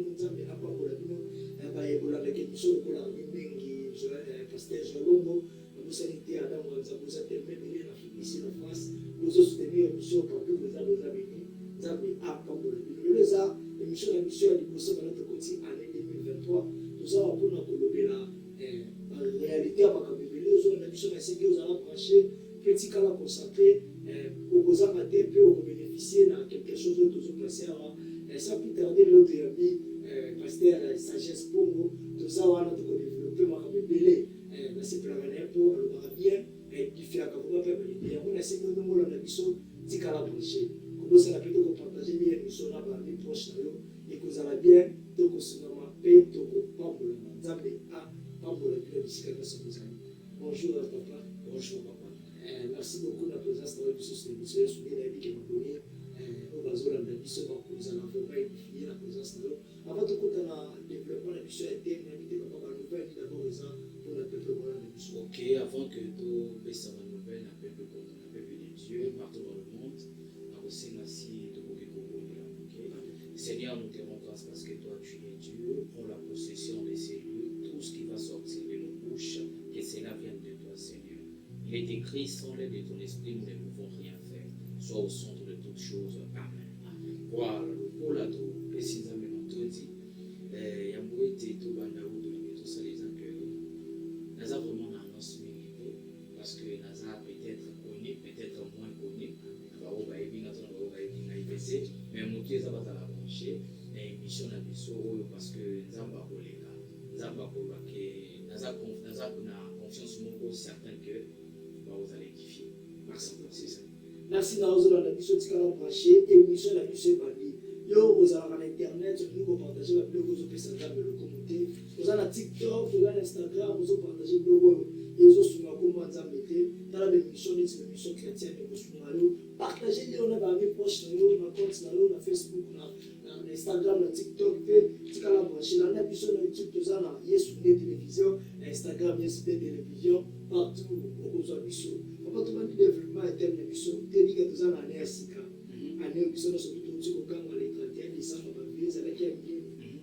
bino nzambe apambola bino bayekolandaka émission lokola mingi pasteur Jalongo bosali te adamu nzambe oza tembe bele na ici na France bozosoutenir émission partout boza bini nzambe apambola bino lelo eza émission na biso ya liboso bana tokoti année 2023 tozala mpona kolobela réalité ya makambo ebele ozolanda biso na esenge ozala branché mpe tikala concentré okozanga te mpe okobénéficie na quelque chose oyo tozoplace awa sans plus tarder lelo toyambi pasteur sagesse pongo toza wana tokodéveloppe makambo ebele nasepelaka na ye mpo alobaka bien edifiaka vraimen mpe balide yango nasengi ondongolanda biso tikala branché kobosana mpe tokopartage bien émission na bami proche na yo ekozala bien tokosungama mpe tokopambolama nzambe apambola bino bisika nyonso bozali. Bonjour papa. Bonjour papa. Merci beaucoup de la présence dans l'émission sur l'émission soumis la vie qui m'a donné au bazar de l'émission donc nous allons vraiment édifier la présence de l'eau avant de compter dans le développement de l'émission interne invité papa ma nouvelle d'abord raison pour le peuple de l'émission. Ok, avant que tout baisse ma nouvelle un peuple de Dieu partout dans le monde dans le Sénat-ci de ok. Seigneur, nous te rendons grâce parce que toi tu es Dieu, prends la possession de ces lieux, tout ce qui va sortir de nos bouches, que cela vienne de toi Seigneur. Il est écrit, sans l'aide de ton esprit, nous ne pouvons rien faire. Sois au centre de toutes choses. Amen. Voilà, le pôle à tout, et si nous avons entendu, il y a beaucoup de tout ça, les accueils. Nous avons vraiment une annonce militaire, parce que nous avons peut-être connu, peut-être moins connu. Mais nous avons la branché, l'émission de l'émission, parce que nous avons confiance en certains que vous allez édifier. Merci pour ça. Merci d'avoir la mission de branché émission la mission babi. Yo vous avez internet, nous pouvons partager la blog aux personnes de le commenter. Vous avez TikTok, vous avez Instagram, vous pouvez partager le blog et vous sur ma commande à mettre dans la émission chrétienne de Bosumalo. Partagez-les on a babi proche na compte na Facebook na Instagram na TikTok pe tikala branché na émission na YouTube vous avez Yesu de télévision, Instagram Yesu de télévision partout aux ambitions. Papa tu m'as dit développement interne de mission, tu dis que tu as une année à Sika. Année où tu as surtout tu as quand les 31 décembre, tu as avec un bien,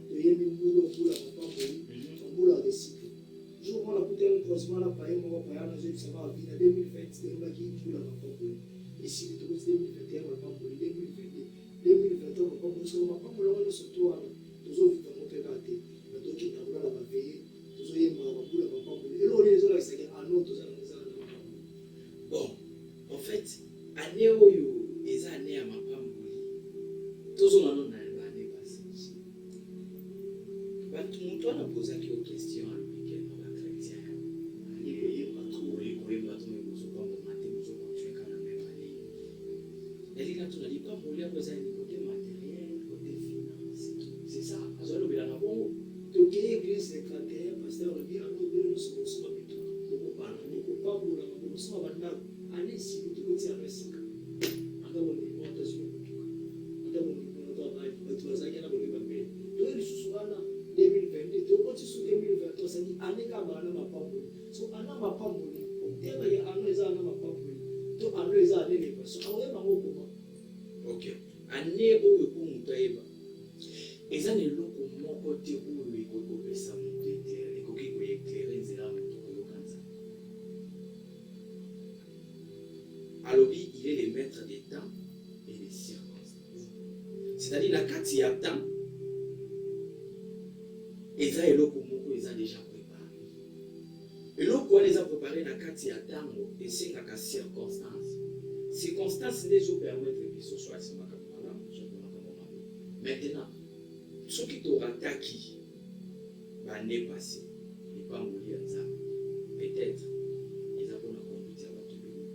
tu as mis boulot pour la papa pour boulot recycler. Je vois la bouteille de croisement la paille, mon papa, je vais savoir vie en 2020, tu as qui pour la papa pour. Et si tu as 2021, on va pas pour 2022, 2023, on va pas pour ce qu'on va pas pour le surtout à tous autres qui vont faire rater. Mais donc tu as la veille, tous autres qui vont pour la papa pour. Et là on est là, c'est un autre, bon, en fait, année où les années à ma femme, tous on en a l'année passée. Tout le monde a posé une question à l'week-end, on va chrétien. Il va trouver, il va trouver, il va mater, il va continuer quand même à aller. Et il a tout dit, comme vous voulez, vous avez le côté matériel, le côté finance. C'est ça. Parce que nous avons bon. Donc, l'église des chrétiens, pasteur, le bien, nous sommes sur le toit. Nous pas pour la nous abandonne. Allez, si vous écoutez à la Sika. Madame, on est monté sur le toit. Madame, on est monté à la Sika. Vous avez la bonne idée. Donc, il se souvient là, 2022. Donc, quand tu sous 2023, ça dit, année quand on n'a pas voulu. So, on n'a pas voulu. On t'a dit, on n'a pas voulu. Donc, on a année les personnes. On est dans le comment. Ok. Année où le coup nous a éva. Et ça, n'est pas comme mon côté où le coup peut s'amuser. Les coquilles qui éclairent, c'est là. Alobi, il est le maître des temps et des circonstances. C'est-à-dire, la carte, il y a temps. Et ça, il les a déjà préparé. Et l'autre, on les a préparés, la carte, il y a temps et c'est la circonstance. Circonstance, c'est déjà permettre que ce soit ce maintenant, ceux qui t'ont attaqué, l'année passée, ils ne pas mourir en ça. Peut-être, ils ont conduit à votre béni.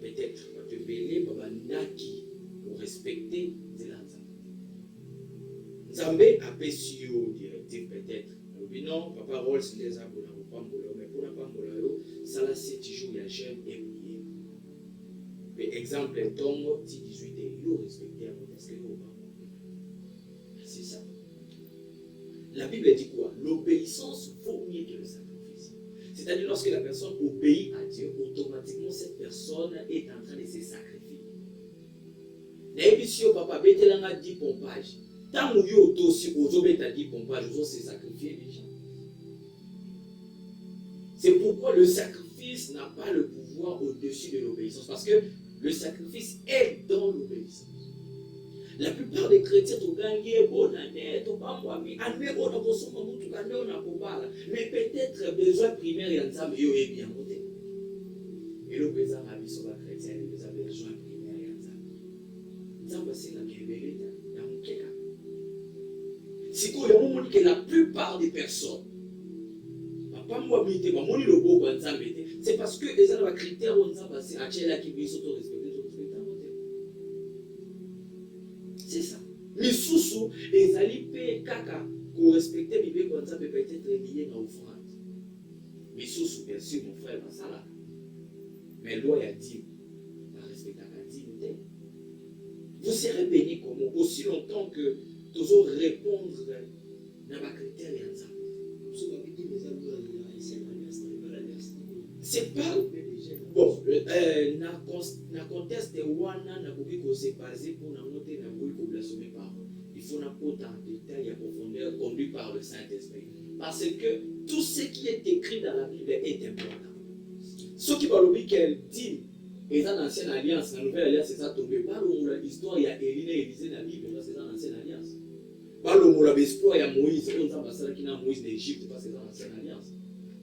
Peut-être, votre béni, naki pour respecter les langues. Nzambe a péché directif peut-être. Non, papa rôle c'est les arbres mais pour la pambola, ça là 7 jours, il y a jeûne et prière. Par exemple, un tombe, 18 et il respecter à votre escalier au bas. C'est ça. La Bible dit quoi? L'obéissance vaut mieux que le sacrifice. C'est-à-dire, lorsque la personne obéit à Dieu, automatiquement, cette personne est en train de se sacrifier. N'ayez si au papa, bételanga 10 pompages. tant que yo aussi aujourd'hui t'a dit pompage, vous s'est sacrifié déjà. C'est pourquoi le sacrifice n'a pas le pouvoir au-dessus de l'obéissance, parce que le sacrifice est dans l'obéissance. La plupart des chrétiens ont gagné bonne année, mais peut-être besoin primaire et ensemble yo est bien côté. Et le président a dit sur la chrétienne, il a besoin primaire et ensemble. Ensemble c'est la kebele ya mukeka. Si quoi il y a un moment que la plupart des personnes c'est parce que les gens critères on a passé à Tchela qui veut s'auto-respecter, c'est ça. Mais sous les alliés kaka pour respecter les bébés comme ça peut être lié à l'offrande. Mais sous bien sûr mon frère ça là. Mais loi a dit à respecter la dignité. Vous serez béni comment aussi longtemps que toujours répondre dans ma critère et ensemble. C'est pas bon, na conteste wana na koki ko se baser pour na monter na koki ko blasphémer parole. Il faut na porter en détail et profondeur conduit par le Saint-Esprit. Parce que tout ce qui est écrit dans la Bible est important. Ce qui va le dire qu'elle dit et dans l'ancienne alliance, la nouvelle alliance c'est ça tombé par l'histoire il y a Élie et Élisée dans la Bible, c'est dans l'ancienne alliance. Par l'histoire il y a Moïse, on s'en va qui n'a Moïse d'Égypte parce que c'est dans l'ancienne alliance.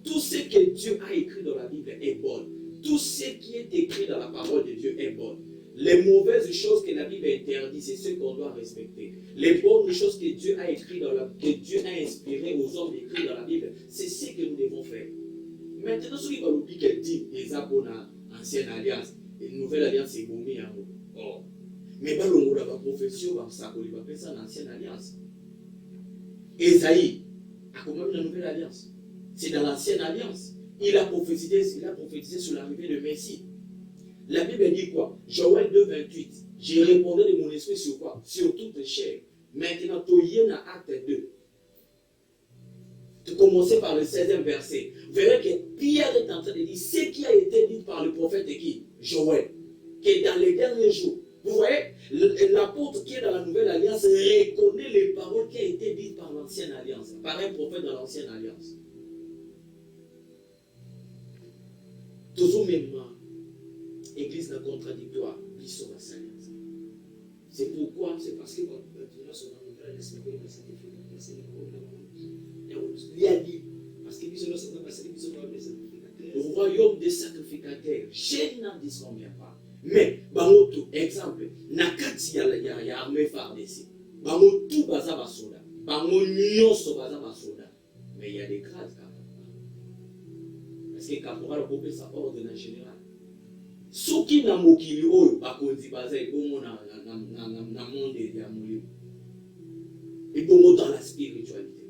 Tout ce que Dieu a écrit dans la Bible est bon. Tout ce qui est écrit dans la parole de Dieu est bon. Les mauvaises choses que la Bible interdit, c'est ce qu'on doit respecter. Les bonnes choses que Dieu a écrites que Dieu a inspirées aux hommes écrits dans la Bible, c'est ce que nous devons faire. Maintenant, ce qui va nous dire qu'elle dit, les abonnés, ancienne alliance, et nouvelle alliance, c'est boumé à nous. Oh. Mais pas le mot de la profession, ça va ça l'ancienne alliance. Esaïe a quand même la nouvelle alliance. C'est dans l'ancienne alliance. Il a prophétisé sur l'arrivée de Messie. La Bible dit quoi? Joël 2, 28. J'ai répondu de mon esprit sur quoi? Sur toute chair. Maintenant, tu y es à acte 2. Tu commences par le 16e verset. Vous verrez que Pierre est en train de dire ce qui a été dit par le prophète de qui? Joël. Que dans les derniers jours. Vous voyez, l'apôtre qui est dans la nouvelle alliance reconnaît les paroles qui ont été dites par l'ancienne alliance, par un prophète dans l'ancienne alliance. Toujours même, l'église n'est contradictoire, l'histoire de l'alliance. C'est pourquoi? C'est parce que le royaume des sacrificateurs, je n'en disconviens pas. Mais, bangoto, exemple, nakati ya armée FARDC, bango tout baza basoda, bango nyonso baza basoda, mais il y a des grades quand même. Parce que caporal a sa ordre en général. Soki na mokili oyo bakonzi baza ebongo na monde ya molimo. Ebongo dans la spiritualité.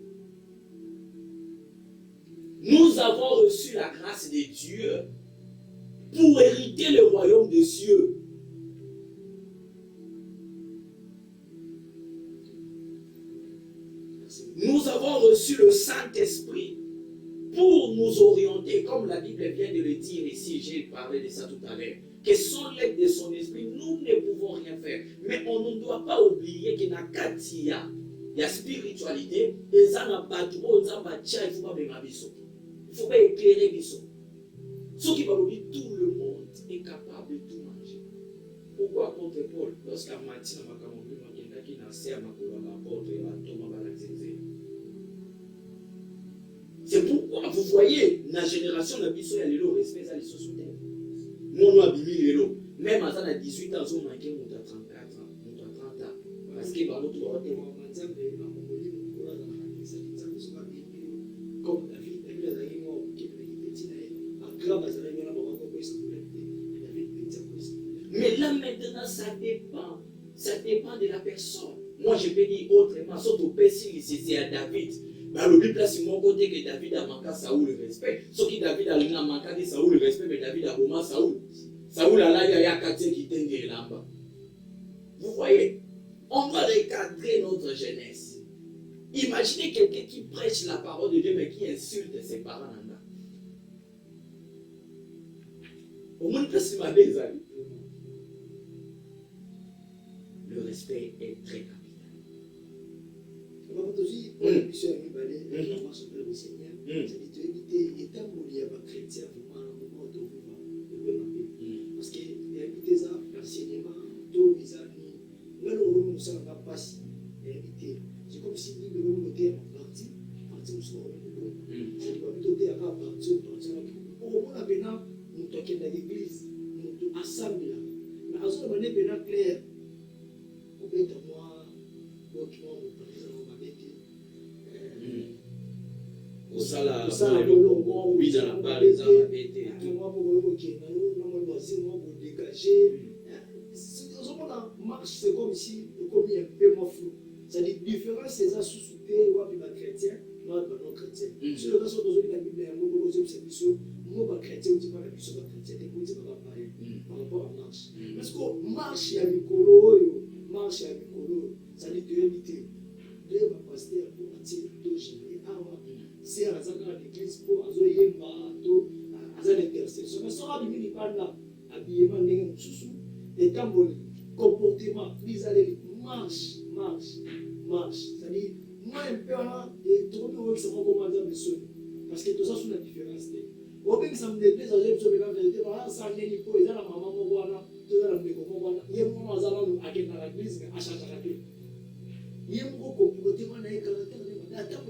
Nous avons reçu la grâce de Dieu pour hériter le royaume des cieux. Nous avons reçu le Saint-Esprit pour nous orienter, comme la Bible vient de le dire ici, j'ai parlé de ça tout à l'heure, que sans l'aide de son esprit, nous ne pouvons rien faire. Mais on ne doit pas oublier que dans Katia, il y a spiritualité, il faut pas éclairer Bisso. Ce qui va nous dire tout le monde est capable de tout manger. Pourquoi apôtre Paul, lorsqu'à Matin, qui n'a pas apôtre c'est pourquoi vous voyez, la génération de Bisso, il y a le respect, ça les sous-terre. Nous, on a bimé les lots. Même à 18 ans, on a manqué, on a 34 ans, on a 30 ans. Parce que par l'autre côté, comme David, mais là maintenant, ça dépend. Ça dépend de la personne. Moi, je peux dire autrement, sauf au si c'est à David. Bah, le Bible place mon côté que David a manqué Saoul le respect. Sauf que David a manqué Saoul le respect, mais David a vraiment Saoul. Saoul a là, il y a 4 qui t'aiment là-bas. Vous voyez, on doit recadrer notre jeunesse. Imaginez quelqu'un qui prêche la parole de Dieu, mais qui insulte ses parents. Au moins, ma belle amis. Le respect est très capital. Quand on dit, on a mission à Mibalé, on marche vers le Seigneur, ça dit, tu éviter, étant mouli à ma chrétien, vraiment, à un moment où tu vivras, parce que, éviter ça, l'enseignement, tout, les amis, même on ne s'en va pas si, éviter. C'est comme si nous devons noter en partie où sont les c'est dit, on doit à partir, au moment où maintenant, nous toquons dans l'église, nous assemblons là. Mais à ce moment-là, maintenant, clair, on peut être moi, autrement, par exemple, on va mettre. Au salon, oui, dans la balle, dans la bête. Moi, pour dégager. Ce moment-là, marche, c'est comme si, comme il y a un peu moins flou. C'est-à-dire, différence, c'est ça, sous-souté, ou bien chrétien, non chrétien. Si le reste de la Bible, moi, chrétien, je ne dis pas la mission de chrétien, je ne dis pas pareil par rapport à marche. Parce que marche, il y a Mikolo, marche, il y a Mikolo, ça dit de éviter. Deux pasteurs pour attirer deux généraux. C'est à l'église pour azoyer mato, à l'intercession. Mais ça va devenir pas là, habillement, étant bon, comportement, prise à l'église, marche. C'est-à-dire, moi, un peu, et tout le monde, c'est mon commandant de son. Parce que tout ça, c'est la différence. Au même ça me déplaise, j'ai besoin de la vérité, ça n'est pas, ils ont la maman, tout ça, la maman, il y a un moment, ils ont à l'église, mais à chaque fois. Il y a un comportement, il y a un caractère,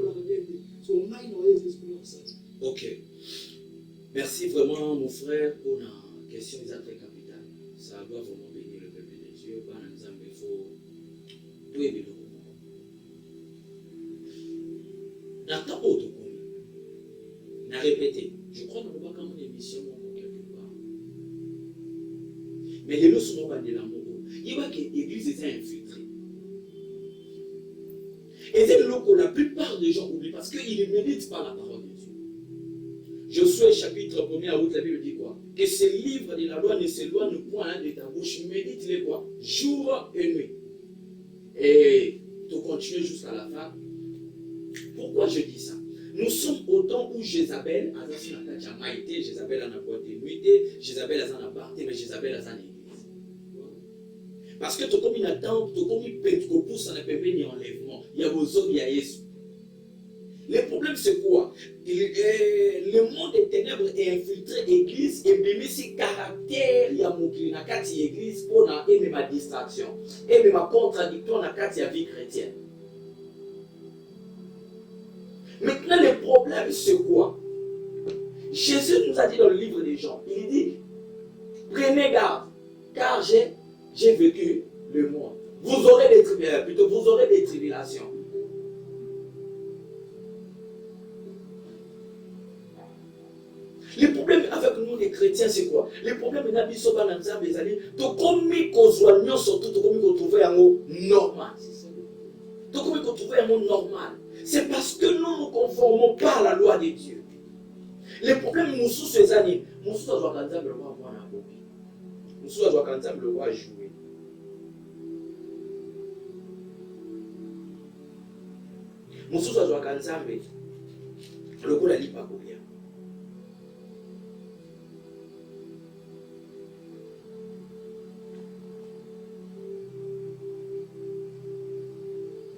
ok. Merci vraiment, mon frère, pour la question très capitale. Ça doit vraiment bénir le peuple de Dieu. Par exemple, il faut tout aimer le moment. N'attends pas au tout n'a répété. Je crois qu'on ne voit pas comme une émission quelque part. Mais les leçons vont de l'amour. Il voit que l'église est infiltrée. Et c'est là que la plupart des gens oublient parce qu'ils ne méditent pas la parole de Dieu. Josué chapitre 1er à route, la Bible dit quoi? Que ce livre de la loi ne s'éloigne point de ta bouche. Médite-les quoi? Jour et nuit. Et tu continues jusqu'à la fin. Pourquoi je dis ça? Nous sommes au temps où Jézabel, Jézabel a boîte de nuit, Jézabel a un parti, mais Jézabel a une église. Parce que tout comme il attend, tout comme il peut, tout pousse à un enlèvement. Il y a vos hommes, il y a Jésus. Le problème c'est quoi? Le monde des ténèbres est infiltré l'église et même si caractère il y a mon clé dans l'église pour aimer ma distraction, aimer ma contradictoire dans la vie chrétienne. Maintenant, le problème, c'est quoi? Jésus nous a dit dans le livre des Jean, il dit, prenez garde, car j'ai vécu le monde. Vous aurez des tribulations. Le problème avec nous, les chrétiens, c'est quoi? Le problème, c'est que nous avons des amis, tout comme nous soignons, surtout, tout comme nous trouvons un mot normal. Tout comme nous trouvons un mot normal. C'est parce que nous ne nous conformons pas à la loi de Dieu. Le problème, nous sommes ces années. Nous sommes à jouer le roi à la copie. Nous sommes à le roi à jouer. Nous sommes à jouer le roi à l'IPA combien.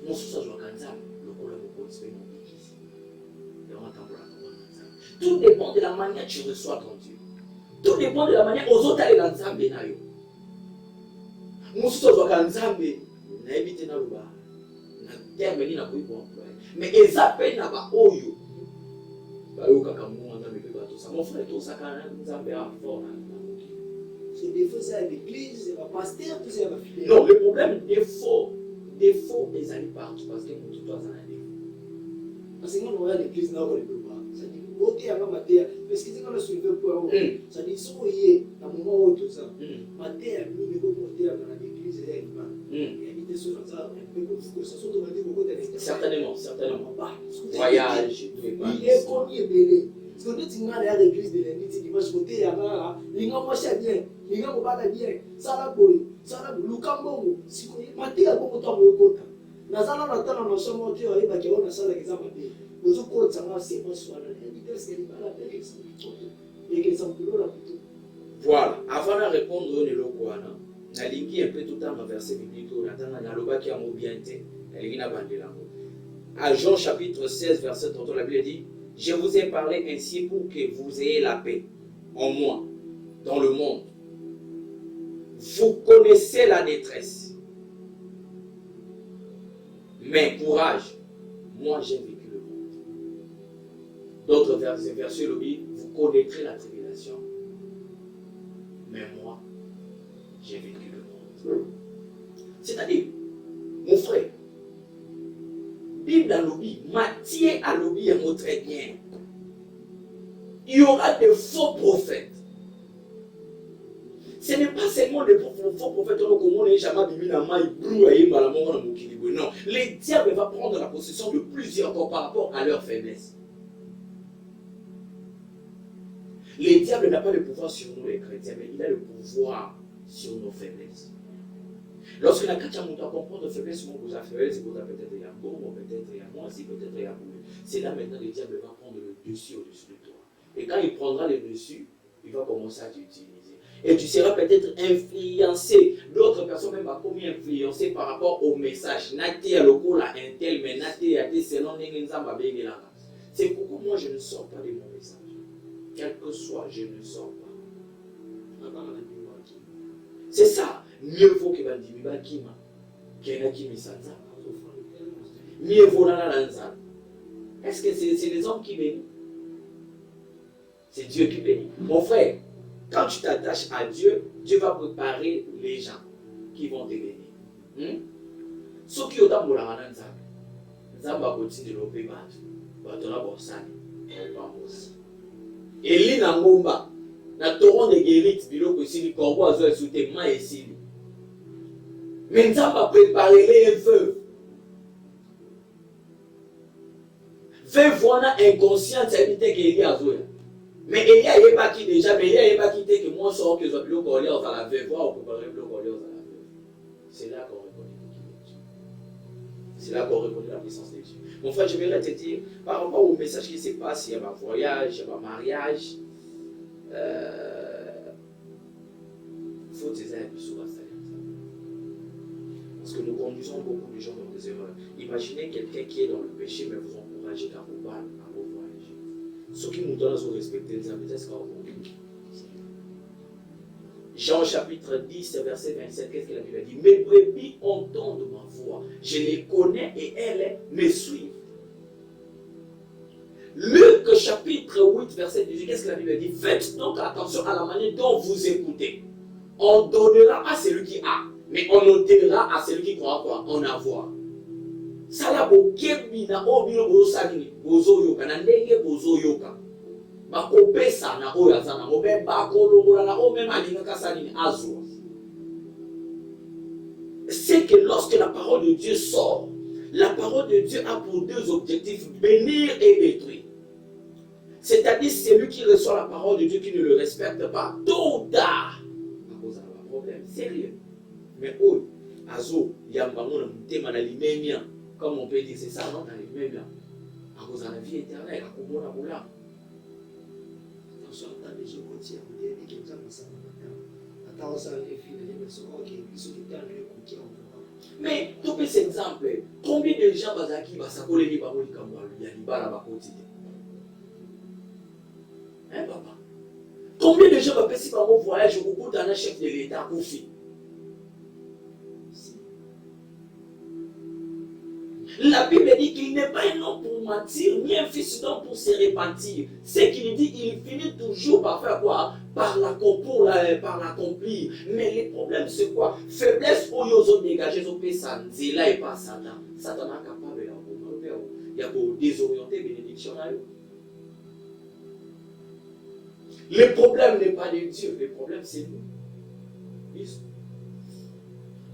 Nous sommes à jouer tout dépend de la manière que tu reçois ton Dieu. Tout dépend de la manière aux autres aller dans le Zambé. Nous sommes dans le Zambé. Nous avons évité dans le bas. Nous avons terminé dans le employé. Mais ils appellent là-bas Oyo. Mon frère, tout ça, quand nous avons fort. C'est des faux, c'est l'église, c'est le pasteur, tout ça, c'est non, le problème, des faux, les amis partout parce que nous tous en avons. Parce que nous avons l'église, nous avons le pouvoir. Ça dit, côté à la matière, parce que c'est quand on a soulevé le poids, ça dit, si on y est, dans le moment où tout ça, matière, nous devons monter dans l'église et l'église. Et éviter ce genre ça, un peu comme ça, surtout on a dit beaucoup de certainement. Voyage, il est comme il est belé. Parce que tu as l'église de l'ennemi, dimanche côté, il y a là, il y a un bien, il y a un bien, ça la boy, ça la boy, Lukambo, si vous avez matière, beaucoup de temps, vous avez nazala na tala na somo te oyi ba ke ona sala exam be ozo ko tsanga se mo swala ni parce que bala pe que ça et que ça me la plutôt. Voilà, avant de répondre au nelokwana na lingi un peu tout temps verset biblique na tanga na loba ki amo bien te na lingi na bandela ngo À Jean chapitre 16, verset 33, la Bible dit, je vous ai parlé ainsi pour que vous ayez la paix en moi, dans le monde. Vous connaissez la détresse. Mais courage, moi j'ai vécu le monde. D'autres versets le disent, vous connaîtrez la tribulation. Mais moi, j'ai vécu le monde. C'est-à-dire, mon frère, Bible à l'oubli, Matthieu à l'oubli est mot très bien. Il y aura de faux prophètes. Ce n'est pas seulement des faux prophètes, non, les diables vont prendre la possession de plusieurs corps par rapport à leur faiblesse. Le diable n'a pas le pouvoir sur nous les chrétiens, mais il a le pouvoir sur nos faiblesses. Lorsque la chrétien monte à comprendre faiblesse, vous avez faiblesse, vous avez peut-être il y a bon, peut-être il y a moi, si peut-être il y a vous. C'est là maintenant que le diable va prendre le dessus au-dessus de toi. Et quand il prendra le dessus, il va commencer à t'utiliser. Et tu seras peut-être influencé. D'autres personnes même vont être influencées par rapport au message. C'est pourquoi moi je ne sors pas de mon message. Quel que soit, je ne sors pas. C'est ça. Mieux vaut que Bandimi Bakima, qu'il y en a qui me sentent. Mieux vaut la. Est-ce que c'est les hommes qui bénissent? C'est Dieu qui bénit. Mon frère, quand tu t'attaches à Dieu, Dieu va préparer les gens qui vont te bénir. Ceux qui ont dans le monde, Zamba continue de l'opérer. Batona Borsani, Bambos. Et l'île Ngomba, la torrent de guérite, biloko sili, corbeau azo et soutènement et sili. Mais Zamba préparer les veuves. Veuve voilà inconsciente, ça veut dire qu'il y a Zoé. Mais il y a pas qui déjà, mais il y a pas qui que moi sort que je vais le coller dans la veuve, voir ou préparer le coller dans la veuve. C'est là qu'on reconnaît Dieu. C'est là qu'on reconnaît la puissance de Dieu. Mon frère, je vais te dire, par rapport au message qui se passe, il y a ma voyage, il y a ma mariage, il faut des aides sur installer. Parce que nous conduisons beaucoup de gens dans des erreurs. Imaginez quelqu'un qui est dans le péché, mais vous encouragez à vous battre, à vous voyager. Ceux qui nous donnent à respecter les amis, est-ce qu'on va Jean chapitre 10, verset 27, qu'est-ce que la Bible dit? Mes brebis entendent ma voix, je les connais et elles me suivent. Luc chapitre 8, verset 18, qu'est-ce que la Bible dit? Faites donc attention à la manière dont vous écoutez. On donnera à celui qui a, mais on ôtera à celui qui croit quoi? En avoir. Sala bokebi na obilo bozo salini, bozo yoka, na ndenge bozo yoka. Bakopesa na oyo azana, obe bakolongola na o même alingaka salini azwa. C'est que lorsque la parole de Dieu sort, la parole de Dieu a pour deux objectifs, bénir et détruire. C'est-à-dire celui qui reçoit la parole de Dieu qui ne le respecte pas, tôt ou tard, à cause d'un problème sérieux. Mais oh, azo, yambango na mutema na limemia, comme on peut dire, c'est ça, non, dans limemia, à cause de la vie éternelle, à cause de la boula. Attention, attends, les gens continuent à vous dire qu'ils ont ça. Attends, ça, les filles, les personnes qui sont dans le côté. Mais, tout cet exemple, combien de gens bazaki basakole li bango likambo ya libala bakoti? Hein, papa? Combien de gens bapesi bango voyage au bout d'un chef de l'État koufi? La Bible dit qu'il n'est pas un homme pour mentir, ni un fils d'homme pour se repentir. Ce qu'il dit, il finit toujours par faire quoi? Par l'accomplir. Mais le problème, c'est quoi? Faiblesse où ils ont dégagé, ils ont fait ça, Zéla et pas Satan. Satan est capable de désorienter la bénédiction. Le problème n'est pas de Dieu, le problème c'est nous.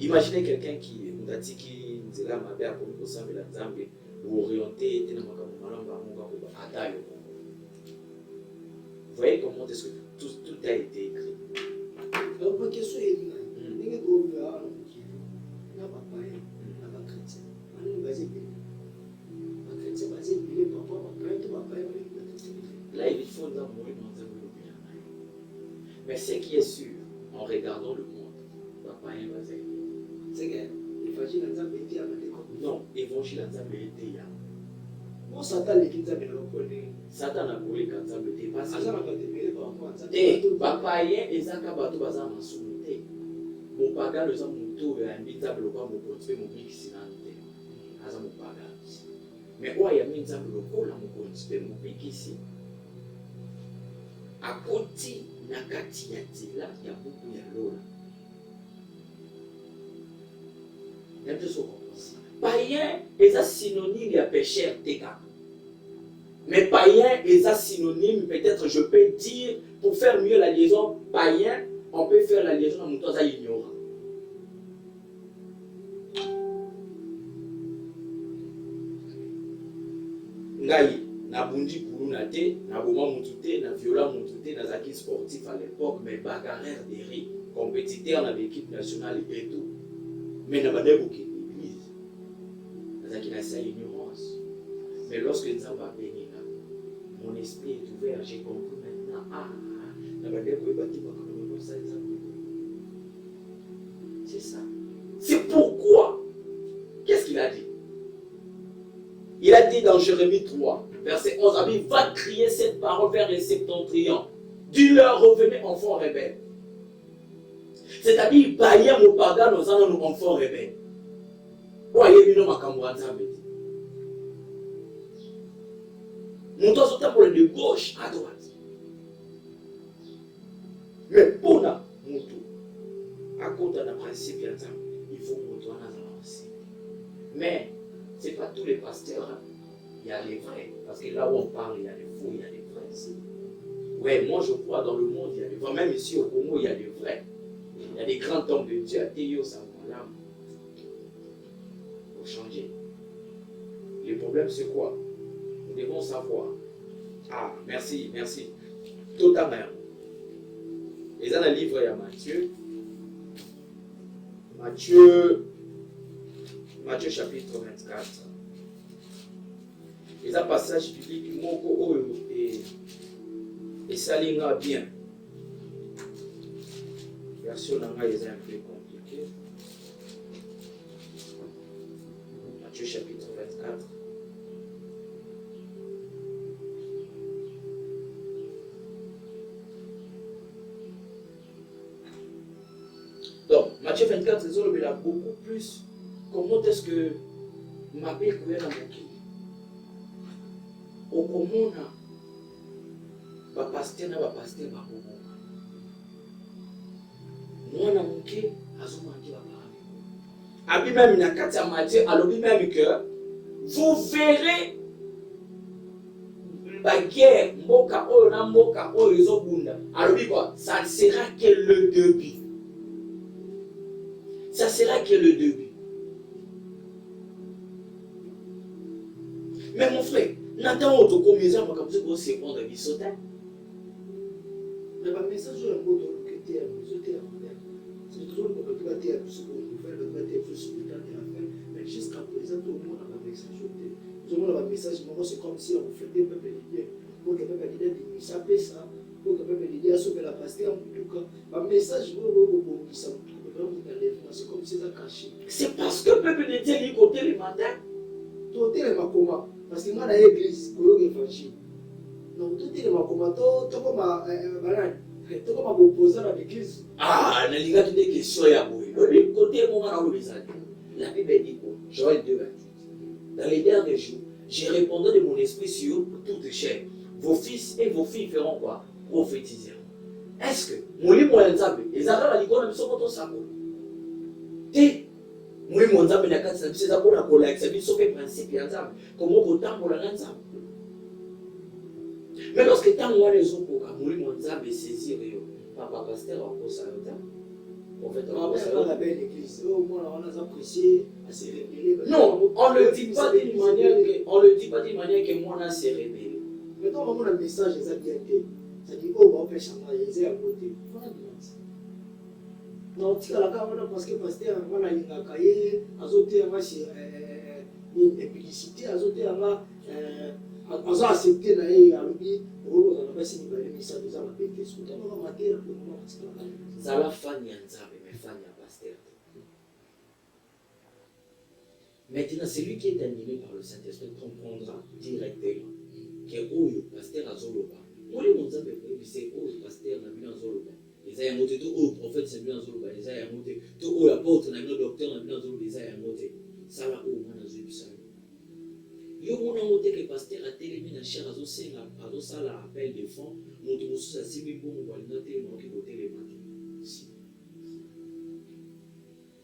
Imaginez quelqu'un qui nous a dit qu'il est là, ma mère, pour nous servir la Zambie, ou orienter, vous voyez comment est-ce que tout a été écrit. Donc, ma question est là. Il y a des gens qui ont des chrétiens. Là, il faut nous mourir dans un monde. Mais ce qui est sûr, en regardant le monde, papa est basé. C'est que l'évangile dans un pays à la non, évangile dans un pays. Moi, Satan, les Kinza, mais on connaît. Satan a collé quand ça me dépasse. Ça va pas te mêler par rapport à ça. Papa, et Zaka Bato Baza m'a soumis. Mon paga, le sang, mon tour, et un bitable, le quoi, mon côté, mon mix, c'est un mon paga. Mais ouais, il y a mis un bitable, le quoi, mon côté, mon mix ici. À côté, Nakati, il y a beaucoup de l'eau. Il y a deux choses. Païen est synonyme de pécheur Teka. Mais païen est synonyme, peut-être je peux dire, pour faire mieux la liaison, païen, on peut faire la liaison en mouton ignorant. Ngai, na bundi pour na te, na boma moutouté, na viola moutouté, na zaki sportif à l'époque, mais bagarreur des riz, compétiteur dans l'équipe nationale et tout. Mais na badebo qui l'église, na zaki na sa ignorance. Mais lorsque nous avons béni là, mon esprit est ouvert, j'ai compris maintenant. Ah, na badebo bati bakano ça c'est ça. C'est pourquoi. Qu'est-ce qu'il a dit? Il a dit dans Jérémie 3, verset 11, il va crier cette parole vers les septentrions. Dis-leur, revenez enfants rebelles. C'est-à-dire, païen ou pagan, nous allons nous enfants rebelles. Voyez, nous avons nous sommes pour de gauche à droite. Mais pour nous, à côté d'un principe, il faut monter dans l'avancée. Mais ce n'est pas tous les pasteurs, hein. Il y a les vrais. Parce que là où on parle, il y a les faux, il y a les vrais ici. Ouais, moi je crois dans le monde, il y a les vrais. Même ici au Congo, il y a les vrais. Il y a des grands hommes de Dieu. Théo, ça m'a l'âme. Il faut changer. Le problème, c'est quoi? Nous devons savoir. Ah, merci, merci. Totalement. Et dans le livre, il y a Matthieu. Matthieu chapitre 24. Et un passage biblique, Moko et Salinga bien. Version Nanga est un peu compliquée. Matthieu chapitre 24. Donc, Matthieu 24, il a beaucoup plus. Comment est-ce que ma paix est dans mon cœur? Au comment on a pasteur na pasteur ba komoka. Mwana moke azomaki ba parami. Abi même na kati ya Matthieu alobi même que vous verrez la guerre mboka oyo na mboka oyo ezobunda. Alobi quoi? Ça ne sera que le début. Ça sera que le début. Mais mon frère, n'attends pas que mes enfants comme ça pour se prendre des sautins. Mais le message de l'autre qui était c'est toujours le problème de la plus pour nous faire le matin plus sur le temps de la fin. Mais jusqu'à présent, tout le monde a un message. Tout le monde a un message. C'est comme si on fait des peuples d'idées. Pour que les peuples d'idées disent ça, pour que les peuples d'idées sauver la pasteur en tout cas. Le message, c'est comme si ça caché. C'est parce que le peuple de Dieu est côté le matin. Tout est le matin. Parce que moi, dans l'église, je suis évangile. Donc, tout est le matin. Tout comme opposant à l'église. Ah, il y a des questions à vous. Le côté où on a le message. La Bible dit quoi? Joël 2, 28. Dans les derniers jours, j'ai répondu de mon esprit sur toute chair. Vos fils et vos filles feront quoi? Prophétiser. Est-ce que mon livre est ensemble? Les Arabes à l'école, ils sont contents de ça. Moi, mon nzambe na kati na biso eza mpona kolakisa biso mpe principe ya nzambe komo kotambola na nzambe. Mais lorsque ntango wana ezokoka molimo nzambe esaisir yo papa paster akosa yo ta prophète akosa yo. Non, on ne le dit pas d'une manière que mwana se rebelle. Mais quand on a un message eza bien te ça dit oh ba opesha ngai eza ya côté non, parce que pasteur wana lingaka ye azoteanga une publicité azoteanga azo accepter na ye alobi okoza na basi mibale misato eza mabe te sotanaka matera zala fani ya nzambe me fani ya pasteur. Maintenant, celui qui est animé par le Saint-Esprit comprendra directement que Oyo, pasteur Azoloba, Moli Monzambe, c'est Oyo, pasteur Nabina Azoloba. Les ayamote, tout Oyo, prophète Nabina Azoloba, les ayamote, tout Oyo, apôtre Nabina, docteur Nabina Azoloba, les ayamote. Ça là, Oyo, Mana Zubisalo. Yo, mon amote, que pasteur a télémi, na cher Azo Senga, Azo Sala, appel de fonds, mon Moussous a Simi Bon, on va noter, mon qui vote les mains.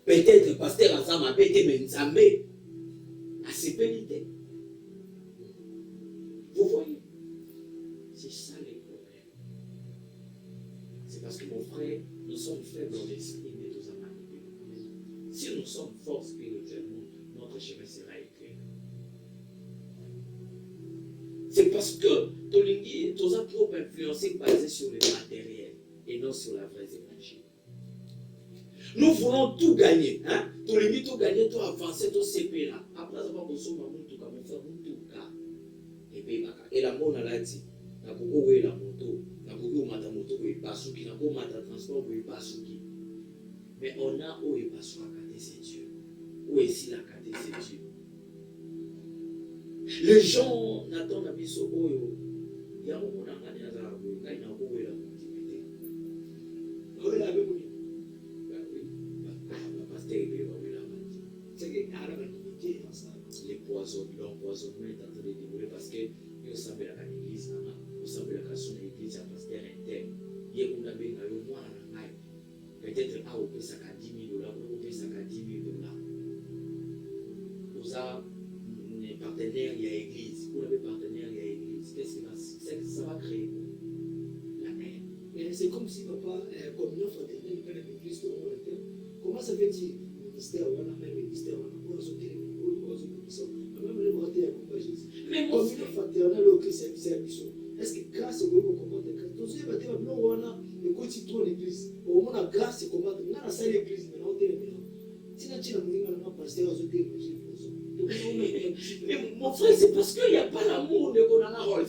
Peut-être pasteur Azama, peut-être Menzambe. À ses pénités. Vous voyez, c'est ça les problèmes. C'est parce que mon frère, nous sommes faibles en esprit, mais nous avons manipulé. Si nous sommes forts spirituellement, notre chemin sera éclairé. C'est parce que tu as trop influencé basé sur le matériel et non sur la vraie énergie. Nous voulons tout gagner. Hein? Tout limite, tout gagner, tout avancer, tout CP là. Après avoir besoin de mon frère, mon cas. Et puis, et la mona l'a dit. Na beaucoup où la moto. Na beaucoup où mata moto où est basuki. Na beaucoup mata transport où est basuki. Mais on a où est basuki à cater c'est Dieu. Où est ici la cater c'est Dieu. Les gens n'attendent pas ce oyo. Il y a un moment où on a gagné à la rue. Quand il y a un moment où il a multiplié. Où il a multiplié. L'empoisonnement est en train de dévoiler parce que il semble à l'église, il semble à son église, à pasteur interne. Il y a un abbé, peut-être à au ça à 10 000 $, au ça à 10 000 $. Vous avez des partenaires, il y a l'église. Vous avez partenaire, il y a l'église. Qu'est-ce que ça va créer? La haine. Mais c'est comme si papa, comme une fraternelle, il y a l'église, comment ça fait dire? Ministère, on a même ministère, on a besoin de même les voter à combat Jésus. Mais comme une fraternelle au Christ, c'est mission. Est-ce que grâce au gouvernement combat de Christ? Tous les bâtiments blancs, on a écouté tout l'église. Au moins, la grâce et combat. On a la salle l'église, mais on est là. Si tu as un pasteur, on mais mon frère, c'est parce qu'il n'y a pas l'amour de Konana Rolls.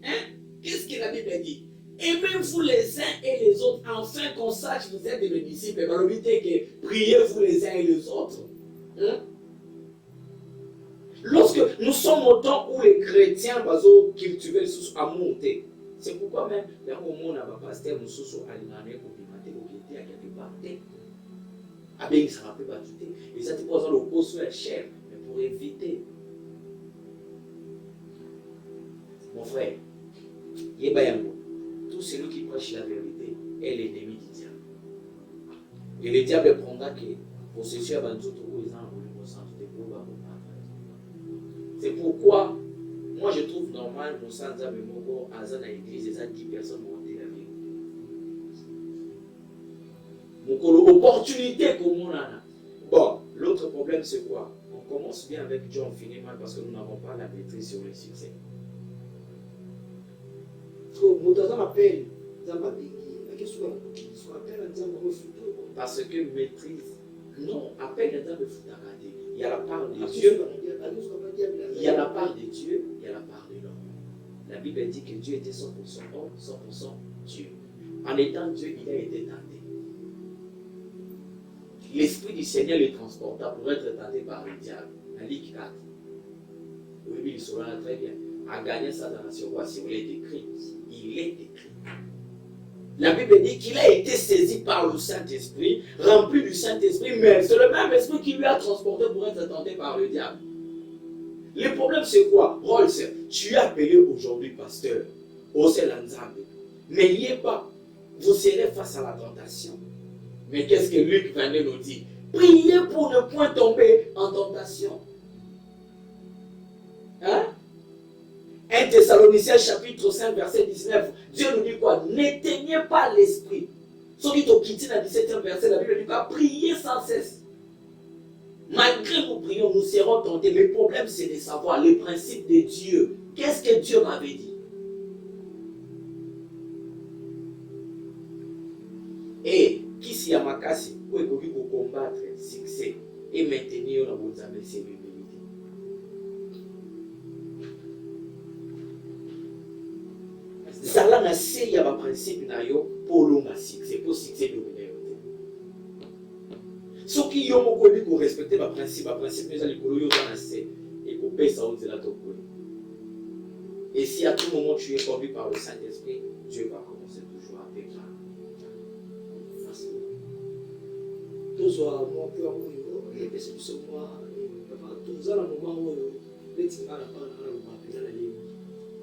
Hein? Qu'est-ce que la Bible dit? Aimez-vous les uns et les autres, afin qu'on sache que vous êtes des disciples. Mais l'obité que priez-vous les uns et les autres. Hein? Lorsque nous sommes au temps où les chrétiens cultivaient le amour, c'est pourquoi même, il y a un moment où on a pasteur, nous sommes allés pour pimater, pour quitter à quelque part. Ah bien, ça ne peut pas tout. Et ça, c'est pour ça le poste sur la chair, mais pour éviter. Mon frère, Yebayango, tout celui qui prêche la vérité est l'ennemi du diable. Et le diable prendra que possession à Banzoto où ils ont le centre de pouvoir. C'est pourquoi, moi je trouve normal, nous sommes à Memoko, à l'église, et ça 10 personnes vont monter la vie. L'opportunité comme on a. Bon, l'autre problème c'est quoi? On commence bien avec Dieu, on finit mal parce que nous n'avons pas la maîtrise sur le succès. Parce que maîtrise, non, appel n'est pas de foutre à rater. Il y a la part de Dieu, il y a la part de Dieu, il y a la part de l'homme. La Bible dit que Dieu était 100% homme, 100% Dieu. En étant Dieu, il a été tenté. L'Esprit du Seigneur le transporta pour être tenté par le diable. La Ligue 4. Oui, il sera très bien. À gagner sa nation, voici où il est écrit. Il est écrit. La Bible dit qu'il a été saisi par le Saint-Esprit, rempli du Saint-Esprit, mais c'est le même esprit qui lui a transporté pour être tenté par le diable. Le problème c'est quoi? Rolls, tu es appelé aujourd'hui pasteur, au Selanzambe. N'ayez pas, vous serez face à la tentation. Mais qu'est-ce que Luc 22 nous dit? Priez pour ne point tomber en tentation. Hein? 1 Thessaloniciens chapitre 5 verset 19. Dieu nous dit quoi? N'éteignez pas l'esprit. Celui qui quitte dans le 17e verset, la Bible dit pas priez sans cesse. Malgré nos prions, nous serons tentés. Le problème, c'est de savoir les principes de Dieu. Qu'est-ce que Dieu m'avait dit? Et qui s'y a makasi, où est-ce qu'il faut combattre succès et maintenir la bonne amitié? Ça là, il y a un principe pour le succès, pour succès de. soki yo moko oyebi korespecte baprincipe eza likolo yo oza na se ekopesa o nzela tokoye. Et si à tout moment tu es conduit par le Saint-Esprit, Dieu va commencer toujours à t'éclairer. tozwa mwa mpe yango oyo epesa biso mwa toza na moment oyo neti nga na bana naloba mpenza na lemi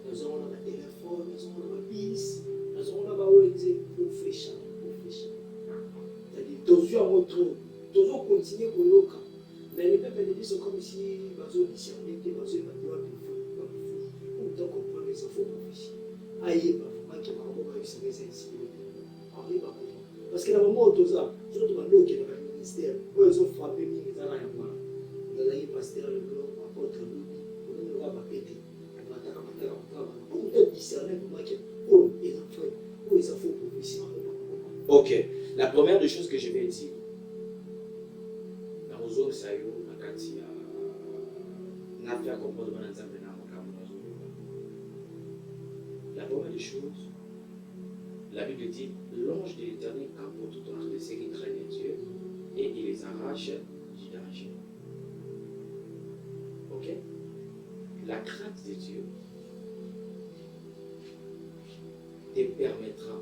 nazomona batelefone nazomona babisi nazomona bawenze profesha c'est-à-dire tozwi yango trop tozokontinue koyoka mais lepepele biso comme si bazodiscerne te bazoyeba te wabifu pourtant comprendre les infos profession ayeba maki makambo bayebisaka eza insécurité ayeba parce que na moment oyo toza soki tobanda okende na ministère oyo ezofrape mingi eza na yango ezalaki pasteur lelo apôtre lobi ononoka bapete mataka okuta discerne komaki oyo eza vrai oyo eza faux profession. Ok, la première des choses que je vais dire na kozongisa yo na kati ya nafe ya comprendre bana nzambe na makambo nazoloba. La première des choses, la Bible dit, l'ange de l'Éternel campe autour de ceux qui craignent Dieu et il les arrache du danger. Ok? La crainte de Dieu te permettra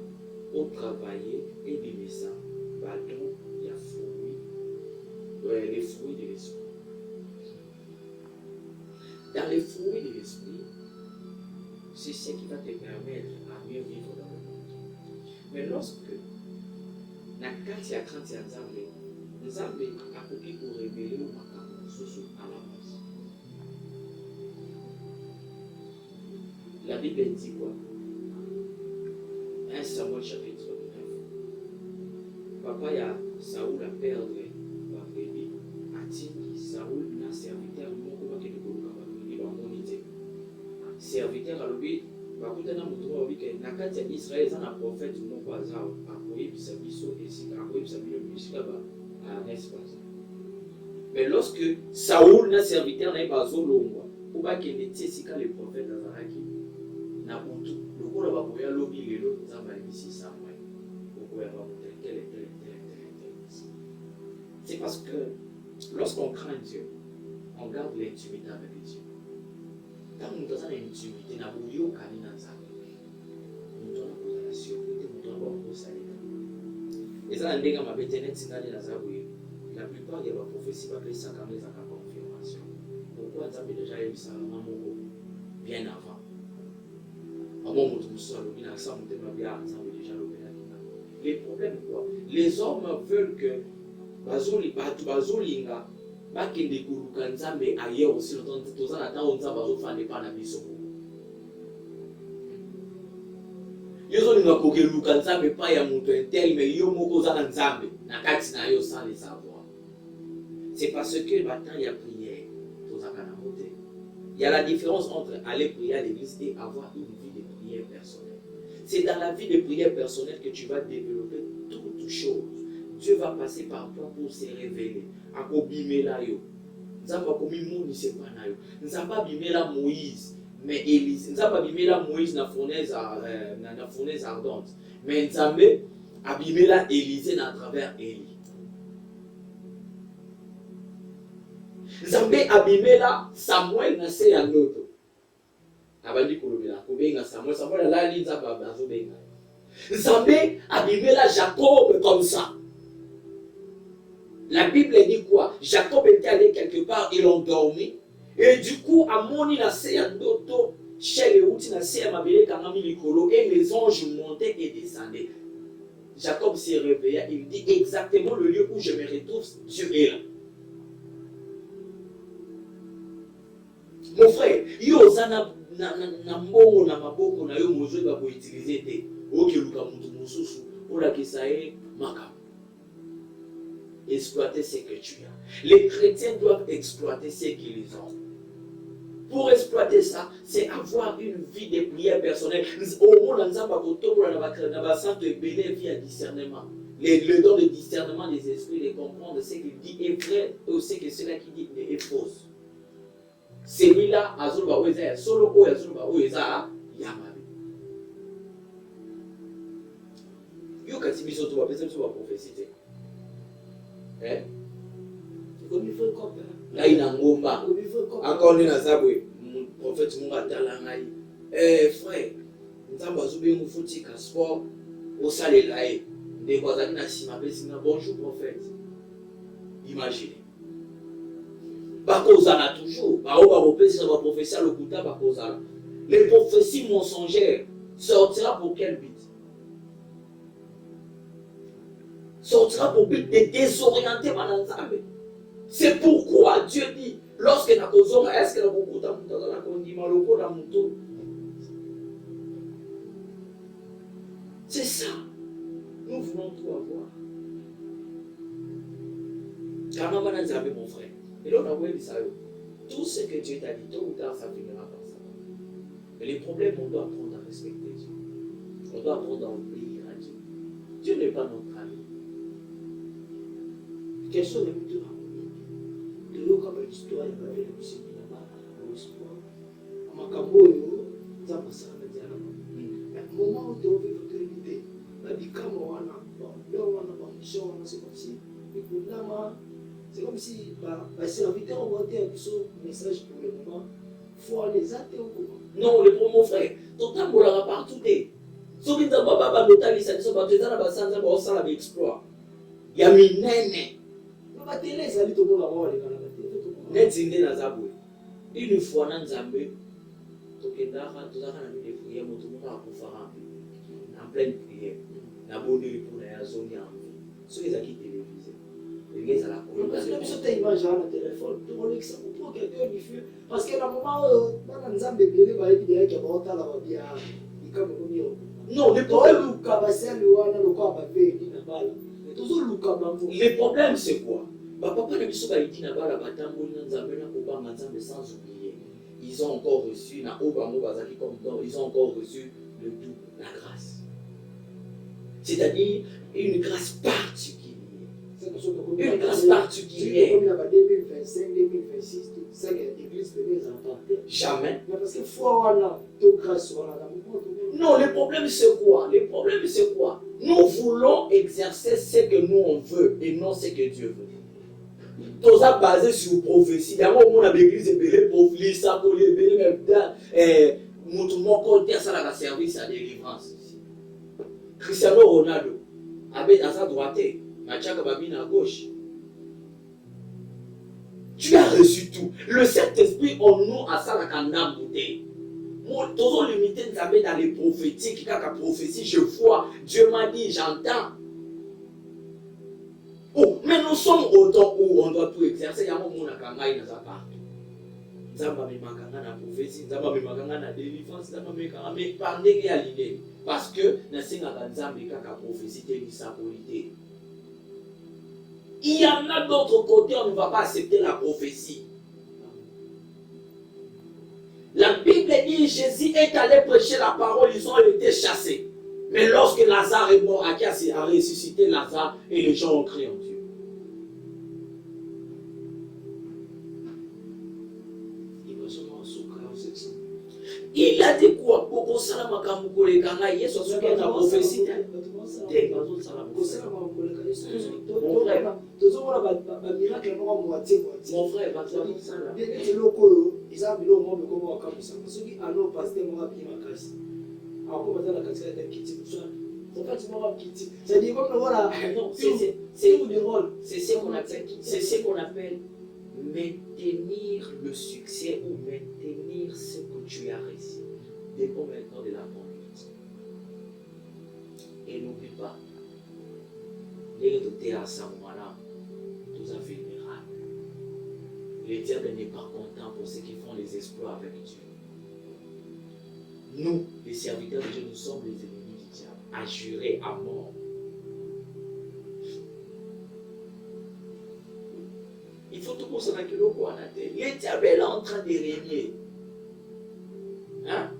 de travailler et vivre ça. Pardon, il y a les fruits de l'esprit. Dans les fruits de l'esprit, c'est ce qui va te permettre à mieux vivre dans le monde. Mais lorsque na kati ya crainte ya Nzambe akoki korévéler makambo mosusu à la base. La Bible dit quoi? 1 Samuel chapitre 9. Papa ya Saoul a perdre babrebi atindi Saoul na serviteur moko bakende koluka babrebi bamoni te. Serviteur alobi bakutana moto moko alobi ke na kati ya Israel eza na prophète moko aza akoyebisa biso esika akoyebisa bino esika n'est-ce pas? Mais lorsque Saoul na serviteur na ye bazolongwa po bakende ti esika le prophète azalaki na butu lokola bakoya lobi lelo nzambe ayebisi Samuel okoya bamoto tel. C'est parce que lorsqu'on craint Dieu, on garde l'intimité avec Dieu. Quand nous avons une intimité, nous avons une intimité. Nous avons une sécurité, nous avons une sécurité. Et ça, la plupart des prophéties sont appelées sacrament à la confirmation. Pourquoi nous avons déjà eu ça bien avant? Les problèmes quoi? Les hommes veulent que bazolinga bakende koluka Nzambe ailleurs aussi toza na ntango Nzambe azofanda epa na biso yo ozolinga kokeluka Nzambe epa ya moto intel mais yo moko oza na Nzambe na kati na yo sans le savoir. C'est parce que maintenant il y a prière tozaka na mote. Il y a la différence entre aller prier à l'église et avoir une vie de prière personnelle. C'est dans la vie de prière personnelle que tu vas développer toutes choses. Dieu va passer par toi pour se révéler. Akobimela yo. Nzamba komimoni se pana yo. Nzamba bimela Moïse, mais Élise. Nzamba bimela Moïse na fournaise ardente. Mais Nzambe abimela Élisée à travers Élie. Nzambe abimela Samuel na se ya ndoto. Abandi kolobela kobenga Samuel alali Nzamba bazobenga. Nzambe abimela Jacob comme ça. La Bible dit quoi? Jacob était allé quelque part, il endormi. Et du coup, Amoni na se ya ndoto, chez les outils na se ya mabele kanami likolo, et les anges montaient et descendaient. Jacob s'est réveillé, il dit exactement le lieu où je me retrouve, Dieu est là. Mon frère, yo zana na mbongo na maboko na yo mozo ba ko utiliser te. Oke luka mutu mususu ola kisae maka. Exploiter ce que tu as. Les chrétiens doivent exploiter ce qu'ils ont. Pour exploiter ça, c'est avoir une vie de prière personnelle. Au moins, nous avons vie à discernement. Le don de discernement des esprits, de comprendre ce qu'il dit est vrai et aussi que cela qui dit est fausse. Celui-là, Azulba Oeza, solo o Azulba Oeza, Yamabe. Yo kati biso to ba pesa biso ba prophétie. Comme il faut copain. Là, il a un ngomba. Comme il faut copain. Encore une azabwe. Mon prophète Mourata Langaï. Frère, nous avons besoin de faire un sport au salaire là. Des voisins qui n'ont bonjour prophète. Imaginez. Bakozala toujours. Les prophéties mensongères sortira pour quel but? Sortira pour but de désorienter Mananzambe. C'est pourquoi Dieu dit, lorsque na kozonga, est-ce que na kokuta mutaza na kondima loko na muto? C'est ça. Nous voulons tout avoir. Car Mananzambe, mon frère, et là on a vu ça. Tout ce que Dieu t'a dit, tôt ou tard, ça finira par ça. Mais les problèmes, on doit apprendre à respecter Dieu. On doit apprendre à obéir à Dieu. Dieu n'est pas notre ami. Question de tout de l'eau comme l'histoire de la vie de M. Minama, l'espoir. À Makamboyo, ça passe à la diana. Mais au moment où tu as vu votre unité, la bicam wana, là on a pas mission, c'est comme si, c'est comme si les serviteurs ont voté un message pour le moment. Il faut les athées au courant. Non, le bon mon frère, tout le temps, on l'a partout. Si on dit que baba notalisa, ils sont pas dans la basanza, on s'en a exploit. Il y a mis nene. Non, la télé, ça dit tout le monde avoir les gars. Netinde na zabwe. Une fois na Nzambe, tokendaka tozaka na mine prière, moto moko akufaka en pleine prière. Na bonheur pour la zone ya envie. Ceux qui ont télévisé. Les gars, ça parce que même si tu as une image à la téléphone, tu vois que ça pour quelqu'un du feu. Parce que à un moment, dans le Nzambe, il y a des vidéos qui vont à la babia. Il comme non, le problème c'est quoi? Papa ne biso ba itina bala batamboli na Nzambe na kobanga Nzambe sans oublier. Ils ont encore reçu na obango bazaki comme don, ils ont encore reçu le double, la grâce. C'est-à-dire une grâce particulière. Une grâce particulière. Comme il y a 2025, 2026, ça l'église peut les emporter. Jamais. Mais parce qu'il faut avoir toute grâce. Non, le problème c'est quoi? Le problème c'est quoi? Nous voulons exercer ce que nous on veut et non ce que Dieu veut. Tout ça basé sur prophétie. D'abord, on a l'église belé prophétie, ça pour les belé même temps. Mon côté ça la service à délivrance. Cristiano Ronaldo, avec à sa droite, Machaka Babine à gauche. Tu as reçu tout. Le Saint-Esprit en nous a ça la canne bouteille. Moi, toujours limité dans les prophétiques, quand la prophétie, je vois, Dieu m'a dit, j'entends. Oh, mais nous sommes au temps où on doit tout exercer. Il y a un moment où on a kangaï dans sa part. Zamba me makanga na prophétie, zamba me makanga na délivrance, zamba me makanga mais pendant qu'il y a l'idée. Parce que na singa zamba kaka prophétie te sa polité. Il y en a d'autres côtés, on ne va pas accepter la prophétie. La Bible dit Jésus est allé prêcher la parole, ils ont été chassés. Mais lorsque Lazare est mort, Achias a ressuscité Lazare et les gens ont crié en Dieu. Il a dit quoi? Pour ça, la makambo les ganga, il y a ce qui est la prophétie. Mon frère, c'est ce qu'on appelle maintenir le succès ou maintenir ce que tu as réussi. Dépend maintenant de la conduite. Et n'oublie pas, les dotés à ce moment-là, nous avons vulnérables. Le diable n'est pas content pour ceux qui font les exploits avec Dieu. Nous, les serviteurs de Dieu, nous sommes les ennemis du diable, à jurer à mort. Il faut tout penser dans le quoi. Le diable est en train de régner. Hein?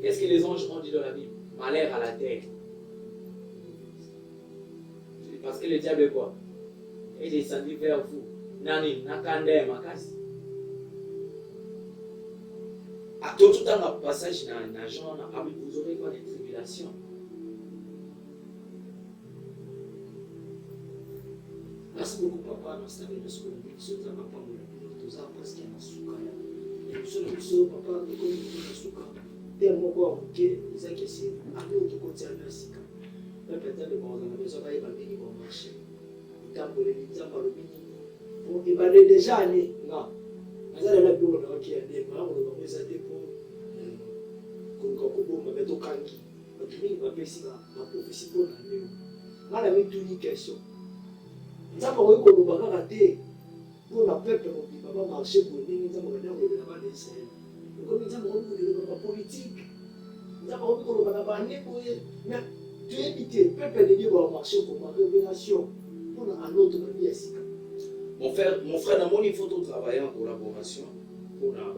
Qu'est-ce que les anges ont dit dans la Bible? Malheur à la terre. Parce que le diable est quoi? Il est descendu vers vous. Nani, nakande makasi. À tout temps, le passage dans Jean, vous aurez quoi des tribulations? Merci beaucoup, papa. Merci à vous. Ce que nous avons pas tout ça parce qu'il y a un soukaya. Et nous sommes papa, nous sommes un soukaya. Tellement quoi, ok, nous avons question. À nous, tout côté, à la sika. Même peut-être que dans la maison, il va venir au marché. Il t'a volé, il t'a volé. Bon, il va déjà aller. Non. Nous allons aller pour nous qui est né. Nous allons nous aider pour qu'on mettre au kangi. Il va passer la prophétie pour l'année. Là, il y a une question. Nous avons eu qu'on nous a raté pour la peuple qui va marcher pour nous. Nous avons eu qu'on nous a d'Israël. Nous avons eu qu'on nous a politique. Nous avons eu qu'on nous a banni pour mais tu es invité. Le peuple de Dieu va marcher pour ma révélation. Pour un autre vie ici. Mon frère, dans mon niveau, il faut travailler en collaboration pour la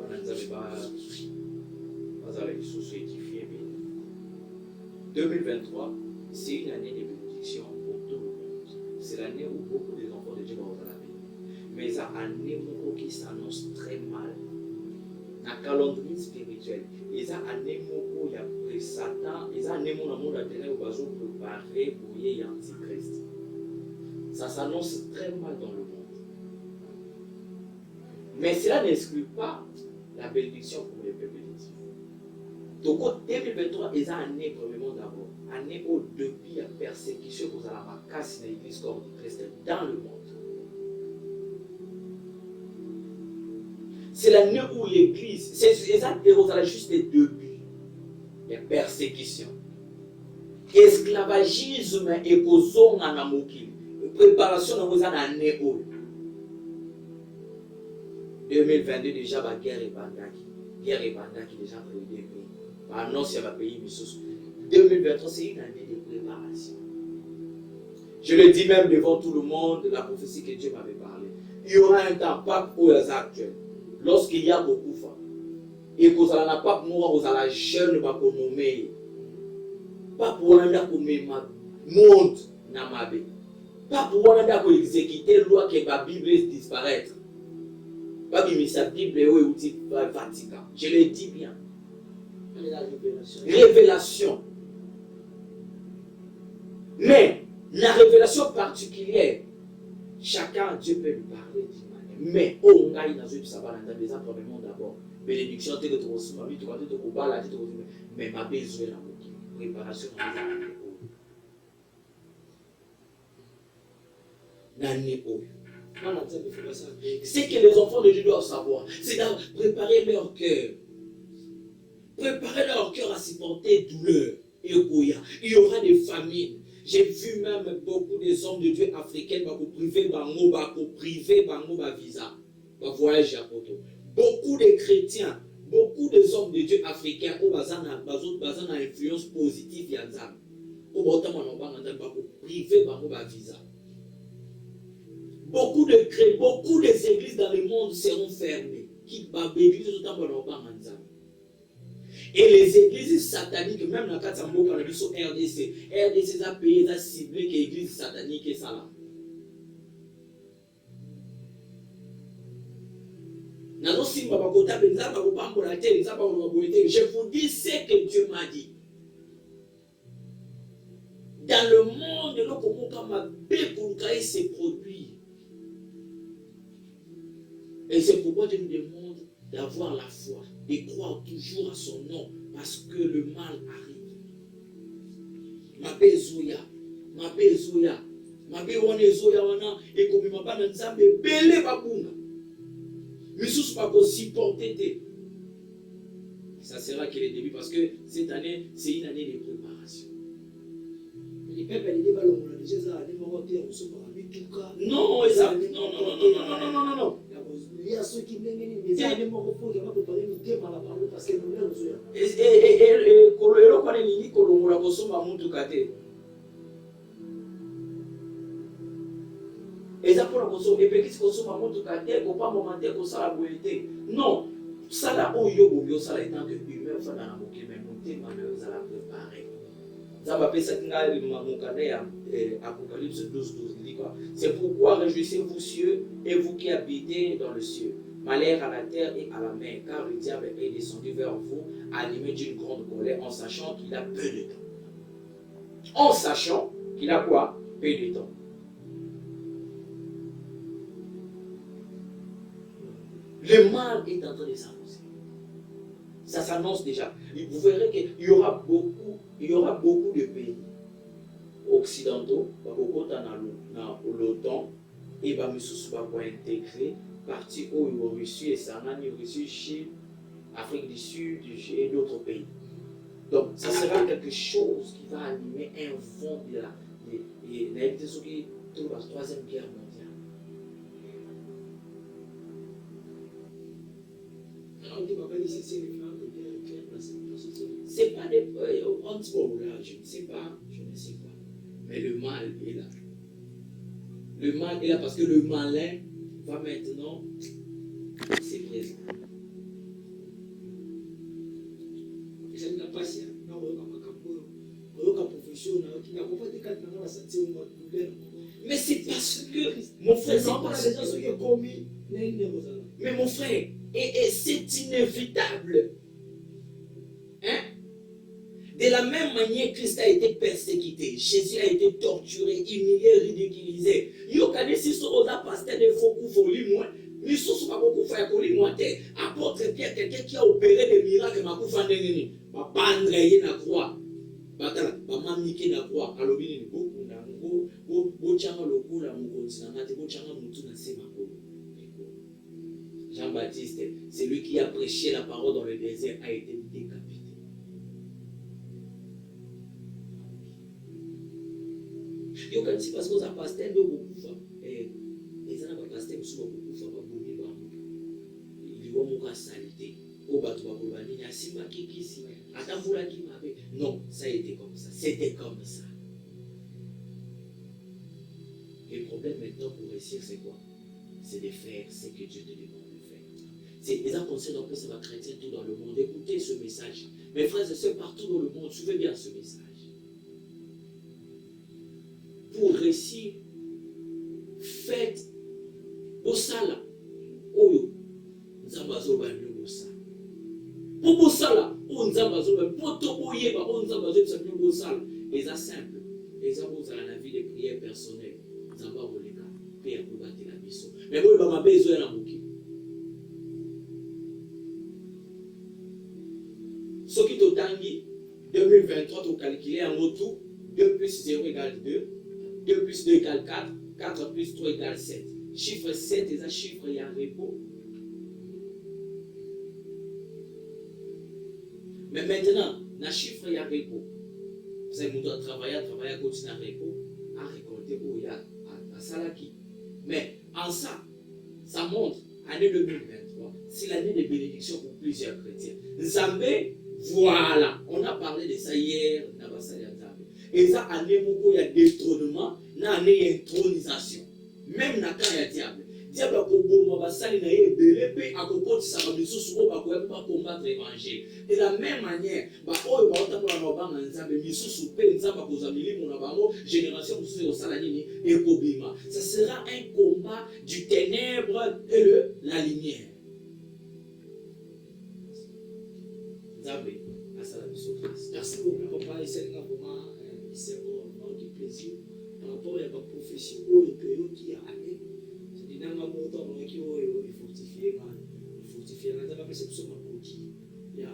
société. 2023, c'est une année de bénédiction pour tout le monde. C'est l'année où beaucoup des enfants de Dieu vont dans la vie. Mais c'est une année qui s'annonce très mal. Dans le calendrier spirituel, c'est une année où il y a Satan, c'est une année où le monde a préparé pour y Antichrist. Ça s'annonce très mal dans le monde. Mais cela n'exclut pas la bénédiction pour les peuples de Dieu. Donc, 2023 est une année, premièrement d'abord, année où depuis la persécution, vous allez avoir cassé l'église comme Christ dans le monde. C'est l'année où l'église, c'est exactement vous allez juste les débuts, les persécutions, esclavagisme et causon en amoki, préparation dans vos années où 2022 déjà la guerre et bandaki déjà prévu. Annonce à ma pays, 2023, c'est une année de préparation. Je le dis même devant tout le monde, la prophétie que Dieu m'avait parlé. Il y aura un temps, pas aux actuels, lorsqu'il y a beaucoup de femmes. Et que vous n'allez pas mourir, vous allez jeune, pas pour nommer. Pas pour un pour ma monde, n'amabe. Pas pour un pour exécuter la loi que la Bible disparaître. Pas que sa Bible est au Vatican. Je le dis bien. Révélation. Mais la révélation particulière, chacun, Dieu peut lui parler d'une manière. Mais on a une azure, ça va dans les apparements d'abord. Bénédiction, tu es trop souvent, tu vas te balancer, mais ma besoin la préparation l'année où. C'est que les enfants de Dieu doivent savoir, c'est de préparer leur cœur. Préparer leur cœur à supporter douleur et goya. Il y aura des famines. J'ai vu même beaucoup des hommes de Dieu africains qui priver bango visa, voyage à Poto. Beaucoup de chrétiens, beaucoup des hommes de Dieu africains qui ont une influence positive yanzam. Priver bango visa. Beaucoup des églises dans le monde seront fermées. Et les églises sataniques, même dans Katambo, quand on a vu sur RDC a payé, a ciblé que l'église satanique est ça là. Je vous dis ce que Dieu m'a dit. Dans le monde, le se produit. Et c'est pourquoi Dieu nous demande d'avoir la foi, de croire toujours à son nom, parce que le mal arrive. Ma bezoya, et comme ma pas nzambe belé babunga. Misus pas pour supporter. Ça sera que le début, parce que cette année, c'est une année de préparation. Les peuples, ils disent déjà ça, les Marocains, on se parle. Non, non. Il y a ceux qui viennent, mais il y a des morts qui vont préparer le thème à la parole parce que nous l'avons vu. Et Kolero kwa nini Kolomura kosoma muntu kate. Eza pour la kosoma et petit kosoma muntu kate ko pas momenter ko sala boité. Non, sala oyo boyo sala étant que humain fa na moké mais monter ma mais za la préparer. Zaba pesa kinga mukane ya Apocalypse 12:12 dit quoi? C'est pourquoi réjouissez-vous cieux et vous qui habitez dans le ciel. Malheur à la terre et à la mer, car le diable est descendu vers vous, animé d'une grande colère, en sachant qu'il a peu de temps. En sachant qu'il a quoi? Peu de temps. Le mal est en train de s'annoncer. Ça s'annonce déjà. Et vous verrez qu'il y aura beaucoup de pays occidentaux, dans l'OTAN, et va intégrer partie où Russie et Sanani, Russie, Chine, Afrique du Sud et d'autres pays. Donc, ça sera quelque chose qui va animer un vent de la Troisième Guerre mondiale. C'est pas des là, je ne sais pas. Mais le mal est là. Le mal est là parce que le malin va maintenant, c'est présent. Mais c'est parce que mon frère, mais mon frère, et c'est inévitable. Hein? De la même manière, Christ a été persécuté, Jésus a été torturé, humilié, ridiculisé. Yokane si so oza pasteur de Fokou Foli moi, ni so so pas beaucoup faire Foli moi te. Apôtre Pierre, quelqu'un qui a opéré des miracles, ma coufa ndengeni, ba pendre ye na croix. Batala, ba mamike na croix. Alobini ni beaucoup na bo changa lokula mukonzi na ngati bo changa mutu na sema ko. Jean-Baptiste, celui qui a prêché la parole dans le désert, a été décapité. Yo quand si parce que ça pasteur de beaucoup les gens va pasteur sur beaucoup fa ba bomi ba il va muka salité au bato ba kolbani ya simba kikisi atambula ki mabe non ça a été comme ça c'était comme ça. Le problème maintenant pour réussir c'est quoi? C'est de faire ce que Dieu te demande de faire. C'est les conseils donc ça va chrétien tout dans le monde. Écoutez ce message. Mes frères et sœurs partout dans le monde, suivez bien ce message. Pour réussir, faites au sala. Oyo, Nzambazo Banyo Bosa. Pour Bosala, on Nzambazo Banyo, pour Toboyeba, on Nzambazo Banyo Bosala. Et ça simple. Et ça vous avez la vie de prière personnelle. Nzamba Boleka, prière pour battre la mission. Mais vous, vous avez besoin de la bouquille. Ce qui est tangi 2023, tu calcules en autour 2 plus 0 égale 2, 2 plus 2 égale 4, 4 plus 3 égale 7. Chiffre 7 est un chiffre, il y a un repos. Mais maintenant, dans le chiffre, il y a un repos. Vous avez travailler, continuer à repos, à récolter où il y a un salaki. Mais en ça, ça montre, année 2023, c'est l'année de bénédiction pour plusieurs chrétiens. Nzambé, voilà, on a parlé de ça hier, et ça, année où il y a détrônement, année il y a intronisation. Même dans il y a diable. Diable a combattu combattre l'évangile. De la même manière, ça sera un combat du ténèbre et de la lumière. Merci beaucoup, papa. C'est vraiment du plaisir par rapport à la profession qui a amené. C'est un montant qui est fortifié. Fortifié, on a perception il y a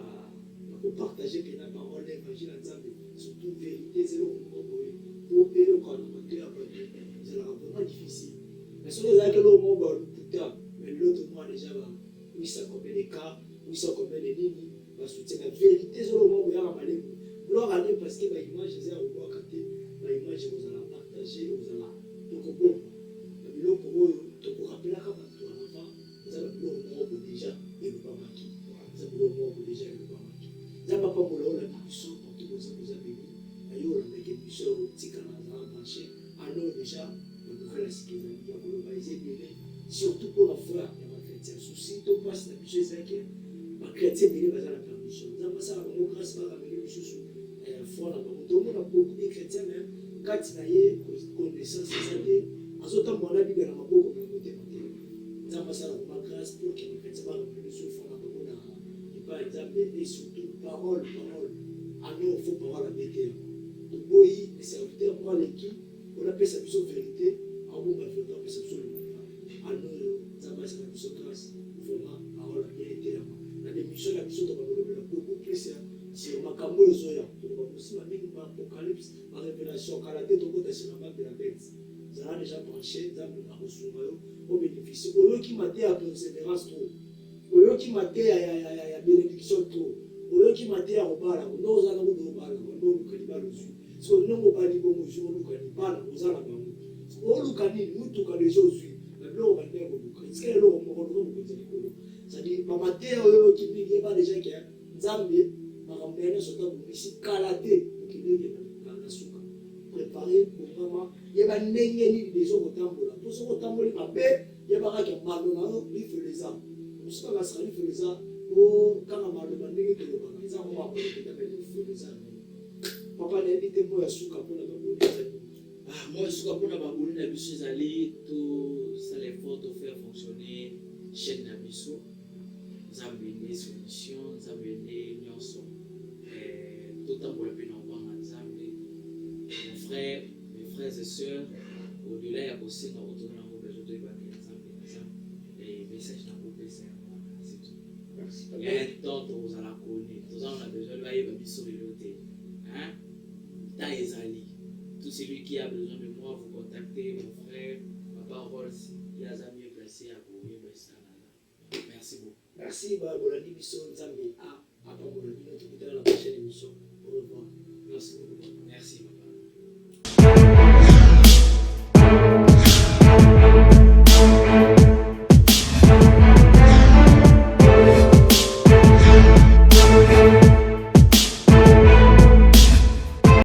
partager la parole, l'évangile, surtout vérité, c'est le pour payer le corps, c'est vraiment difficile. Mais si on a que l'homme mais l'autre mois déjà, oui, ça combien de cas, oui, ça combien de lignes. C'est la vérité sur le moment où il y a un malin. Gloire à Dieu parce que l'image, c'est un roi canté. L'image, vous allez partager, vous allez. Donc, bon, le pour te rappeler la carte, vous allez le mot déjà et le pas marqué. Vous allez le mot déjà et le pas marqué. Vous n'avez pas pour la mission, pour tout le monde vous avez mis. D'ailleurs, on a des missions au petit canal dans le marché. Alors, déjà, vous pouvez la sécuriser, vous pouvez globaliser, surtout pour la foi, il y a un chrétien. Souci, tout passe la mission, c'est que. Chrétien il va la permission. Nous avons ça, on grâce par la foi. Tout le monde a beaucoup de chrétiens, même quand il y a connaissance, en autant qu'on a dit que nous avons beaucoup de côté. Nous avons ça, on grâce pour que les chrétiens soient plus souffrants. Par exemple, et surtout, parole. Ah non, il faut parole à météo. Donc, oui, les serviteurs, moi, l'équipe, on appelle ça plus vérité. En gros, on appelle ça plus ah non, nous avons ça, plus grâce. Vraiment. émission la biso tokolobela beaucoup plus sur makambo ezoya tokosima mingi ba apocalypse ba révélation kala te tokota sina ba de la bête zala déjà branché nzambe akosunga yo obénéficie oyoki mate ya persévérance to oyoki mate ya bénédiction to oyoki mate ya kobala ndo ozala kodobala ndo olukani balozwi so ndenge obali bongo zwi olukani bala ozala bango oluka nini mutuka deja ozwi na biloko bandenge koluka esika eloko moko tozobokonza likolo cetadire bamateya oyoki mingi yeba deja ke nzambe makambo ya nyonso tabongisi kala te okendeke na suka prépare bongama yeba ndenge nini deja kotambola mpo soki otamboli mabe yebakaki malo na yo lifeleza mosuka kasika lifeleza po kaka maloba ndenge tolobaka eza ngo makoloketaka lifeleza papa nayebi te mpo ya suka mpona baboli ezali moi suka mpona baboli na biso ezali tosala effort tofaire fonctionner chaîne na biso nzambe nde solution nzambe nde nyonso totambola mpe na kobanga nzambe mes frères et sœurs au-delà ya kosenga otoza nango bezo toyebaki ya nzambe message na kopesa yango wana c'est tout ya un temps tokozala koni tozala na besoin bayeba biso lelo te temps ezali tout celui qui a besoin de moi vous contactez mon frère papa Rolls il a mieux placé à koyeba esala merci beaucoup merci babolandi biso nzambe apambola